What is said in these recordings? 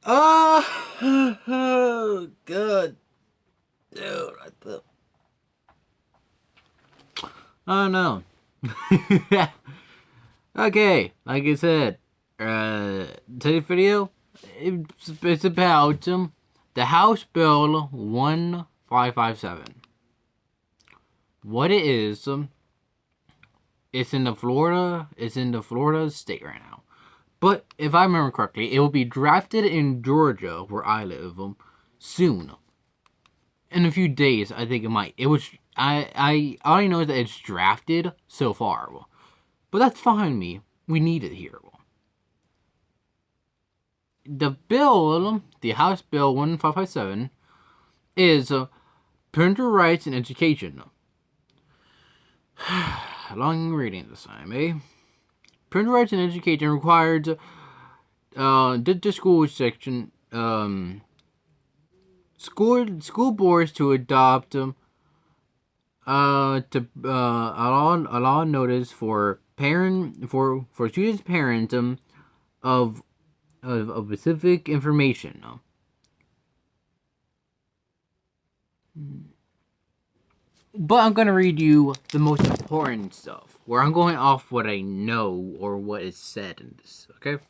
Oh, good. Dude, oh no. Okay, like I said, today's video, it's about the House Bill 1557. What it is, it's in the Florida state right now. But if I remember correctly, it will be drafted in Georgia, where I live, soon. In a few days, I think it might. It was I already know that it's drafted so far, but that's fine. Me, we need it here. The bill, the House Bill 1557, is parental rights in education. Long reading this time, eh? Parental rights in education required the school section school boards to adopt a law notice for students parents of of specific information. But I'm gonna read you the most important stuff, where I'm going off what I know or what is said in this. Okay.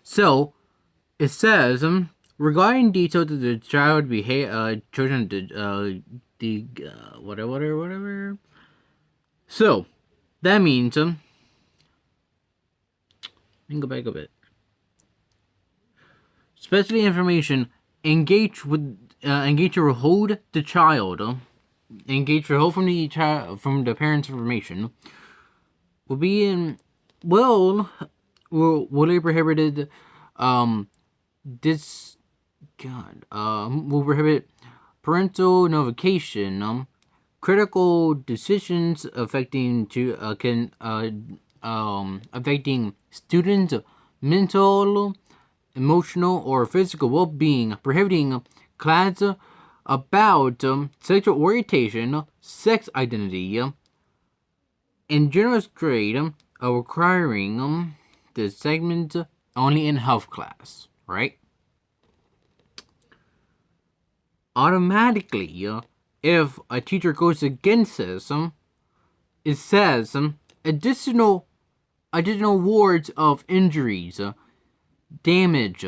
So it says regarding details of the child behavior, children, whatever. So that means let me go back a bit. Especially information engage or hold the child. Engage or hold from the child from the parents' information will be in will be prohibited. This will prohibit parental notification. Critical decisions affecting affecting students' mental, emotional, or physical well-being, prohibiting class about sexual orientation, sex identity, and generous grade, requiring the segment only in health class, right? Automatically, if a teacher goes against this, it says additional awards of injuries, damage,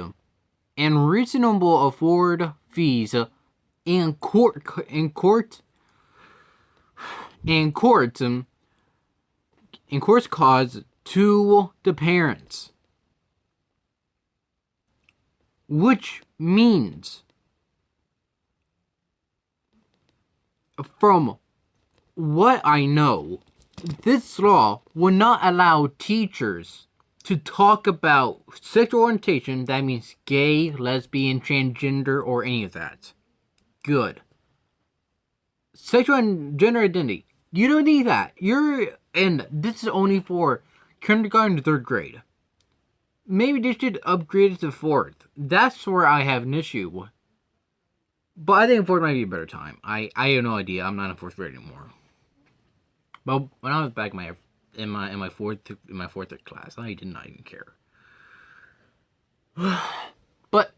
and reasonable afford fees in court in court in court's cause to the parents, which means from what I know, this law will not allow teachers to talk about sexual orientation, that means gay, lesbian, transgender, or any of that. Good. Sexual and gender identity. You don't need that. And this is only for kindergarten to third grade. Maybe they should upgrade it to fourth. That's where I have an issue. But I think fourth might be a better time. I have no idea. I'm not in fourth grade anymore. But when I was back in my fourth class, I did not even care. But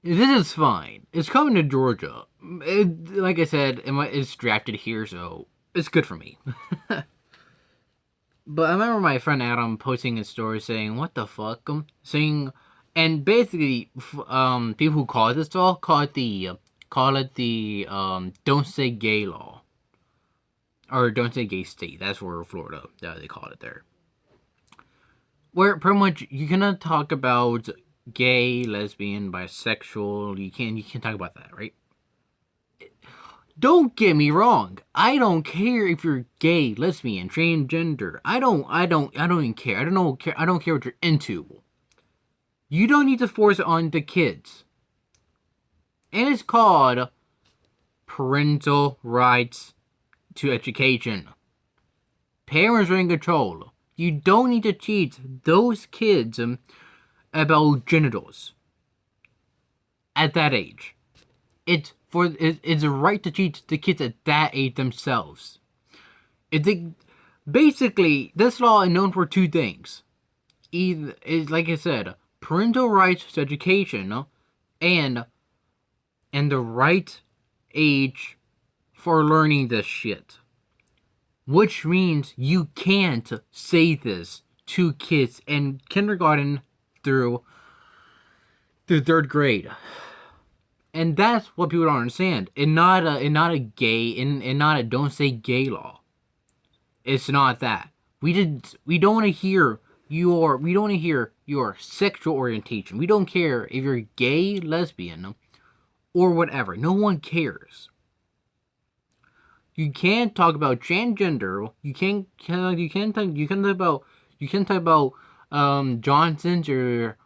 this is fine. It's coming to Georgia. Like I said, it's drafted here, so it's good for me. But I remember my friend Adam posting a story saying, "What the fuck?" Saying, and basically, people who call this law call it the "Don't Say Gay" law, or "Don't Say Gay" state. That's where Florida they call it there. Where pretty much you cannot talk about gay, lesbian, bisexual. You can't talk about that, right? Don't get me wrong. I don't care if you're gay, lesbian, transgender. I don't even care. I don't care what you're into. You don't need to force it on the kids. And it's called parental rights to education. Parents are in control. You don't need to teach those kids about genitals at that age. It's a right to teach the kids at that age themselves. Basically, this law is known for two things. Either is like I said, parental rights to education and the right age for learning this shit. Which means you can't say this to kids in kindergarten through 3rd grade. And that's what people don't understand. And not a gay and not a don't say gay law. It's not that. We don't want to hear your sexual orientation. We don't care if you're gay, lesbian, or whatever. No one cares. You can't talk about transgender. You can't talk about Johnsons or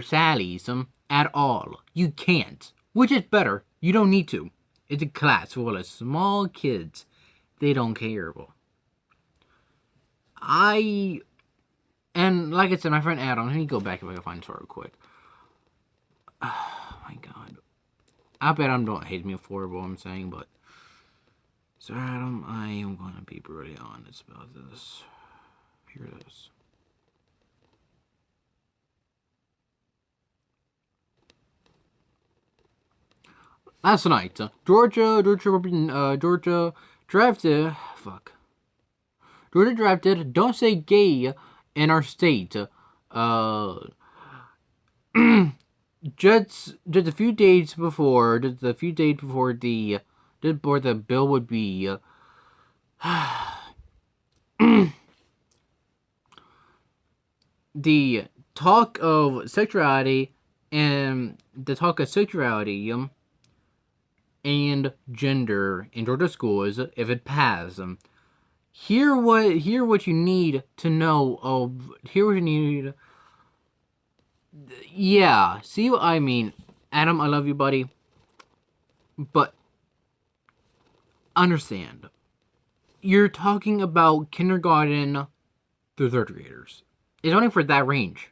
Sallys at all. You can't. Which is better. You don't need to. It's a class full of small kids. They don't care. And like I said, my friend Adam, let me go back if I can find this real quick. Oh my god. I bet Adam don't hate me for what I'm saying, but so Adam, I am gonna be brutally honest about this. Here it is. Last night, Georgia drafted. Georgia drafted "Don't Say Gay" in our state. Just a few days before, the bill would be. The talk of sexuality and gender in Georgia schools, if it passed. Hear what you need to know hear what you need. Yeah, see what I mean. Adam, I love you, buddy. But understand, you're talking about kindergarten through 3rd graders. It's only for that range.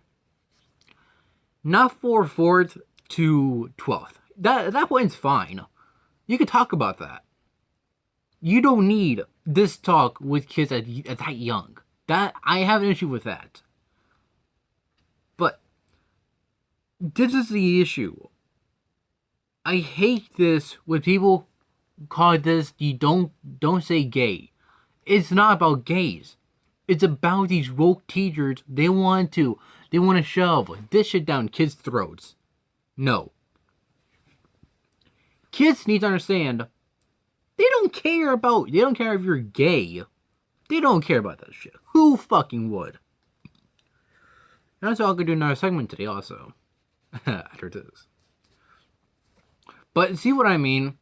Not for 4th to 12th. That point's fine. You can talk about that. You don't need this talk with kids at that young. That I have an issue with that. But this is the issue. I hate this when people call this you don't say gay. It's not about gays. It's about these woke teachers. They want to shove this shit down kids' throats. No. Kids need to understand. They don't care if you're gay. They don't care about that shit. Who fucking would? That's all I could do another segment today also. After this. But see what I mean?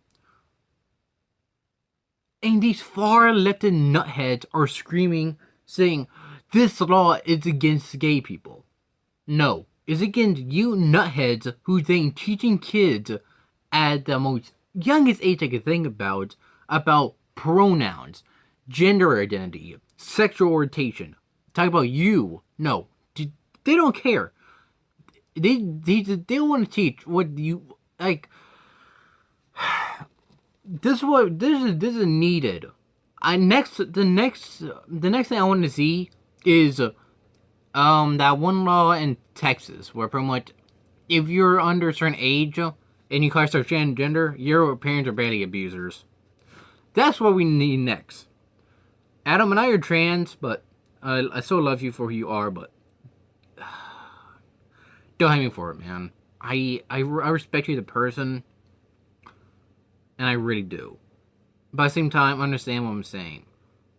And these far left nutheads are screaming, saying, this law is against gay people. No, it's against you nutheads who think teaching kids at the most youngest age I could think about pronouns, gender identity, sexual orientation. Talk about you. No, they don't care. They want to teach what you like. This is needed. The next thing I want to see is that one law in Texas where pretty much if you're under a certain age and you call yourself transgender, your parents are barely abusers. That's what we need next. Adam and I are trans, but I still love you for who you are, but don't hate me for it, man. I respect you as a person, and I really do. But at the same time, understand what I'm saying.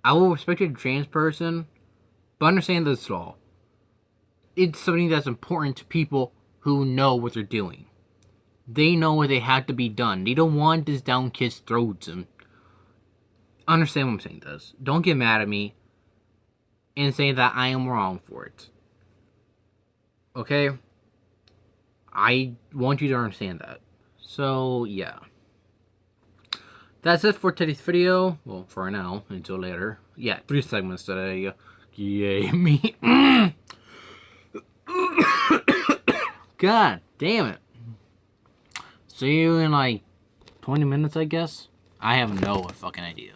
I will respect you as a trans person, but understand this law. It's something that's important to people who know what they're doing. They know what they have to be done. They don't want this down kids' throats. And understand what I'm saying, does. Don't get mad at me and say that I am wrong for it. Okay? I want you to understand that. So, yeah. That's it for today's video. Well, for now, until later. Yeah, 3 segments today. Yay, me. God damn it. See you in like 20 minutes, I guess. I have no fucking idea.